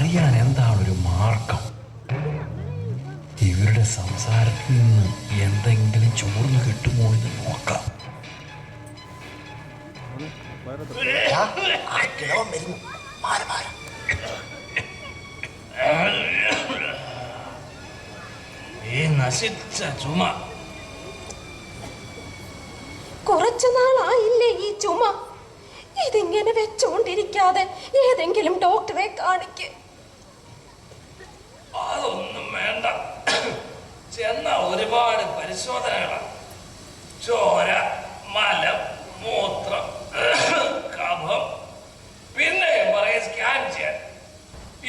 അറിയാൻ എന്താണ് ഒരു മാർഗം? ഇവരുടെ സംസാരത്തിൽ നിന്ന് എന്തെങ്കിലും ചോർന്ന് കിട്ടുമോ എന്ന് നോക്കാം. ഈ നശിച്ച ചുമ കുറച്ചു നാളായില്ലേ ഈ ചുമ? ഇതിങ്ങനെ വെച്ചോണ്ടിരിക്കാതെ ഏതെങ്കിലും ഡോക്ടറെ കാണിക്ക്. അതൊന്നും വേണ്ട. ചെന്ന ഒരുപാട് പരിശോധനകളാണ്. ചോര, മലം, മൂത്രം, കഫം, പിന്നെ പറയും സ്കാൻ ചെയ്യാൻ.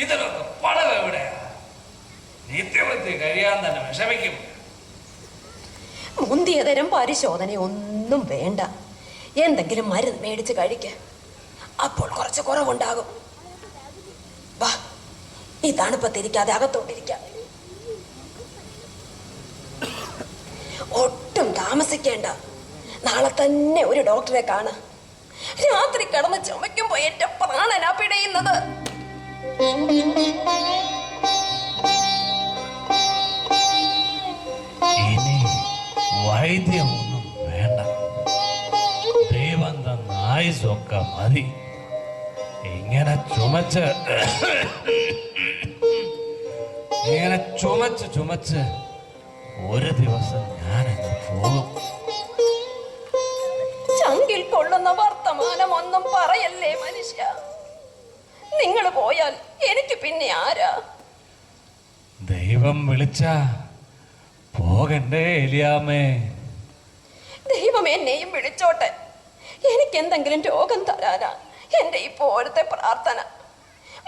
ഇതിനൊക്കെ പണം എവിടെയാ? നിത്യവൃത്തി കഴിയാൻ തന്നെ വിഷമിക്കും. മുന്തിയ തരം പരിശോധന ഒന്നും വേണ്ട. എന്തെങ്കിലും മരുന്ന് മേടിച്ച് കഴിക്ക, അപ്പോൾ കുറച്ച് കുറവുണ്ടാകും. വാ, ഈ തണുപ്പത്തിരിക്കാതെ അകത്തോണ്ടിരിക്കാം. ഒട്ടും താമസിക്കേണ്ട. നാളെ തന്നെ ഒരു ഡോക്ടറെ കാണാം. രാത്രി കിടന്ന് ചുമയ്ക്കുമ്പോ എന്റെ പ്രാണനാ പിടയുന്നത്. ഇനി വൈദ്യമൊന്നും വേണ്ട. ദൈവം തന്ന ആയുസൊക്കെ മതി. ഇങ്ങനെ ചുമച്ച് ഒരു ദിവസം ഞാനങ്ങ് പോകും. ചങ്കിൽ കൊള്ളുന്ന വർത്തമാനം ഒന്നും പറയല്ലേ മനുഷ്യ. നിങ്ങൾ പോയാൽ എനിക്ക് പിന്നെ ആരാ? ദൈവം വിളിച്ച പോകണ്ടേ എലിയാമ്മേ? ദൈവം എന്നെയും വിളിച്ചോട്ടെ. എനിക്ക് എന്തെങ്കിലും രോഗം തരാനാ എന്റെ ഇപ്പോഴത്തെ പ്രാർത്ഥന.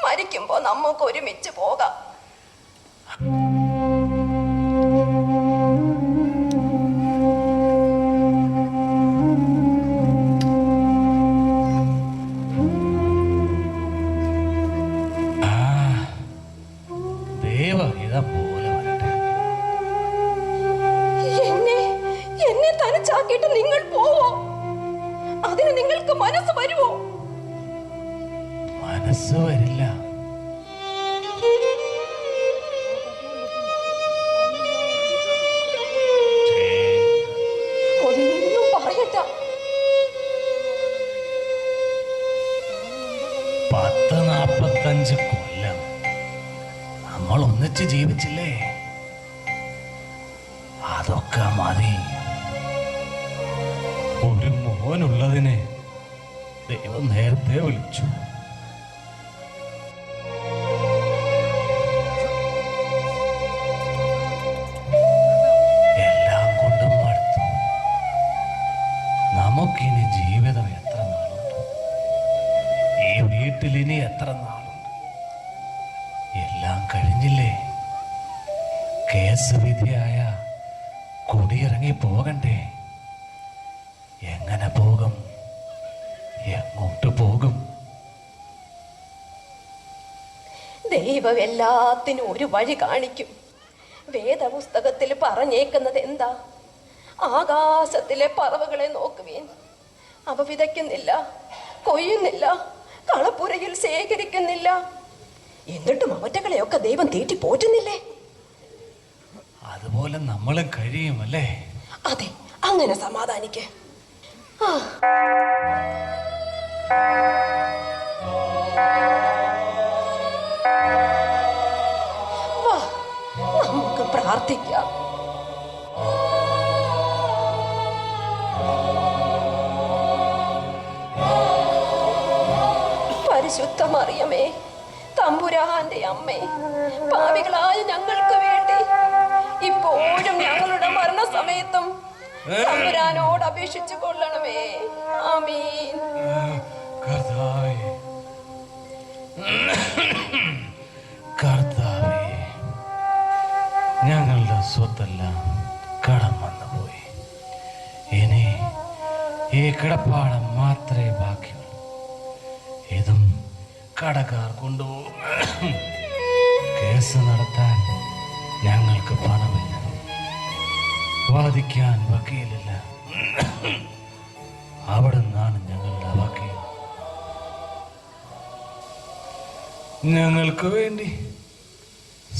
മരിക്കുമ്പോ നമുക്ക് ഒരുമിച്ച് പോകാം. എന്നെ തനിച്ചാക്കിയിട്ട് നിങ്ങൾ പോവോ? അതിന് നിങ്ങൾക്ക് മനസ്സ് വരുമോ? മനസ്സ് വരില്ല. ഒന്നും പറയട്ട. 40-45 കൊല്ലം നമ്മൾ ഒന്നിച്ച് ജീവിച്ചില്ലേ? അതൊക്കെ മതി. ഒരു മോനുള്ളതിനെ ദൈവം നേരത്തെ വിളിച്ചു. എല്ലാം കൊണ്ടും മടുത്തു. നമുക്കിനി ജീവിതം എത്ര നാളുണ്ട്? ഈ വീട്ടിലിനി എത്ര നാളുണ്ട്? എല്ലാം കഴിഞ്ഞില്ലേ? കേസ് വിധിയായ കുടിയിറങ്ങി പോകണ്ടേ? എങ്ങനെ പോകും? എങ്ങോട്ട് പോകും? ദൈവം എല്ലാത്തിനും ഒരു വഴി കാണിക്കും. വേദപുസ്തകത്തിൽ പറഞ്ഞേക്കുന്നത് എന്താ? ആകാശത്തിലെ പറവകളെ നോക്കുവേൻ. അവ വിതയ്ക്കുന്നില്ല, കൊയ്യുന്നില്ല, കളപ്പുരയിൽ ശേഖരിക്കുന്നില്ല. എന്നിട്ടും അവറ്റകളെയൊക്കെ ദൈവം തീറ്റി പോറ്റുന്നില്ലേ? അതുപോലെ നമ്മളും കഴിയുമല്ലേ? അതെ, അങ്ങനെ സമാധാനിക്ക്. വാ, നമുക്ക് പ്രാർത്ഥിക്കാം. പരിശുദ്ധ മറിയമേ, തമ്പുരാന്റെ അമ്മേ, പാപികളായ ഞങ്ങൾക്ക് വേണ്ടി ഇപ്പോഴും ഞങ്ങളുടെ മരണസമയത്തും തമ്പുരാനോട് അപേക്ഷിച്ചു കൊള്ളണമേ. ആമീൻ. കർത്താവേ, ഞങ്ങളുടെ സ്വത്തെല്ലാം കടം വന്നുപോയി. ഇനി ഈ കിടപ്പാടം മാത്രമേ ബാക്കിയുള്ളൂ. ഇതും കടക്കാർ കൊണ്ടുപോകും. കേസ് നടത്താൻ ഞങ്ങൾക്ക് പണമില്ല, വാദിക്കാൻ വക്കീലില്ല. അവിടെ നിന്നാണ് ഞങ്ങളുടെ വക്കീൽ. ഞങ്ങൾക്ക് വേണ്ടി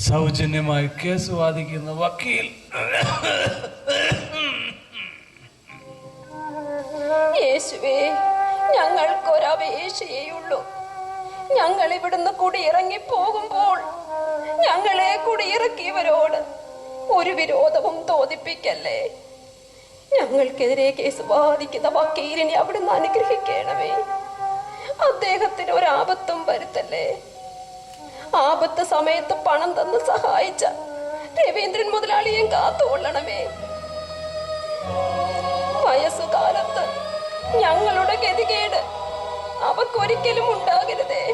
സൗജന്യമായി കേസ് വാദിക്കുന്ന വക്കീൽ യേശുവേ, ഞങ്ങൾക്കൊരപേക്ഷയേയുള്ളൂ. ഞങ്ങൾ ഇവിടുന്ന് കുടിയിറങ്ങി പോകുമ്പോൾ ഞങ്ങളെ കുടിയിറക്കിയവരോട് ഒരു വിരോധവും തോന്നിപ്പിക്കല്ലേ. ഞങ്ങൾക്കെതിരെ കേസ് വാദിക്കുന്ന വക്കീലിനെ അവിടുന്ന് അനുഗ്രഹിക്കണമേ. അദ്ദേഹത്തിന് ഒരാപത്തും വരുത്തല്ലേ. ആപത്ത് സമയത്ത് പണം തന്ന് സഹായിച്ച രവീന്ദ്രൻ മുതലാളിയെ കാത്തുകൊള്ളണമേ. വയസ്സുകാലത്ത് ഞങ്ങളുടെ ഗതികേട് അവക്കൊരിക്കലും ഉണ്ടാകരുതേ.